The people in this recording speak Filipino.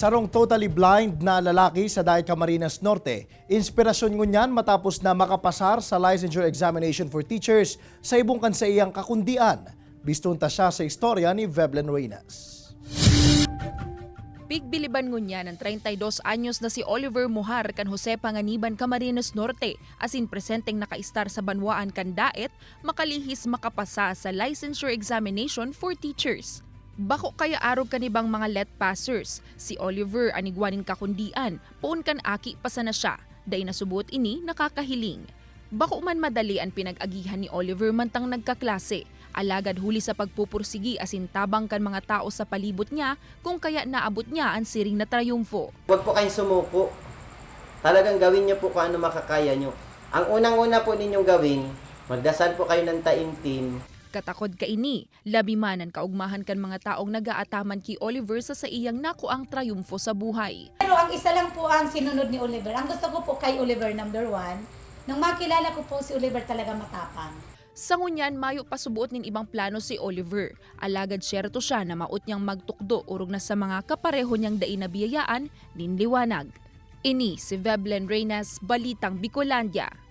Sarong totally blind na lalaki sa Dayat Camarines Norte. Inspirasyon ngunyan matapos na makapasar sa licensure examination for teachers sa ibong kansaiyang kakundian. Bistunta siya sa istorya ni Veblen Reynas. Pigbiliban ngunya ng 32 anyos na si Oliver Mojar kan Jose Panganiban Camarines Norte asin presenteng nakaistar sa banwaan kan Daet makalihis makapasa sa licensure examination for teachers. Bako kaya arog kanibang mga let passers, si Oliver anigwanin kakundian, poon kan aki pasa na siya, day nasubot ini nakakahiling. Bako man madali ang pinag-agihan ni Oliver mantang nagkaklase, alagad huli sa pagpupursigi asin tabang kan mga tao sa palibot niya kung kaya naabot niya ang siring na trayumfo. Huwag po kayong sumuko. Talagang gawin niyo po kung ano makakaya niyo. Ang unang-una po ninyong gawin, magdasal po kayo ng taimtim. Katakod ka ini, labi man ang kaugmahan kan mga taong nag-aataman kay Oliver sa iyang nakuang trayumfo sa buhay. Pero ang isa lang po ang sinunod ni Oliver. Ang gusto ko po kay Oliver number 1, nang makilala ko po si Oliver talaga matapang. Sa ngunyan, mayo pasubuot nin ibang plano si Oliver. Alagad syerto siya na maut niyang magtukdo urog na sa mga kapareho niyang dai na biyayaan nin liwanag. Ini si Veblen Reynas, Balitang Bicolandia.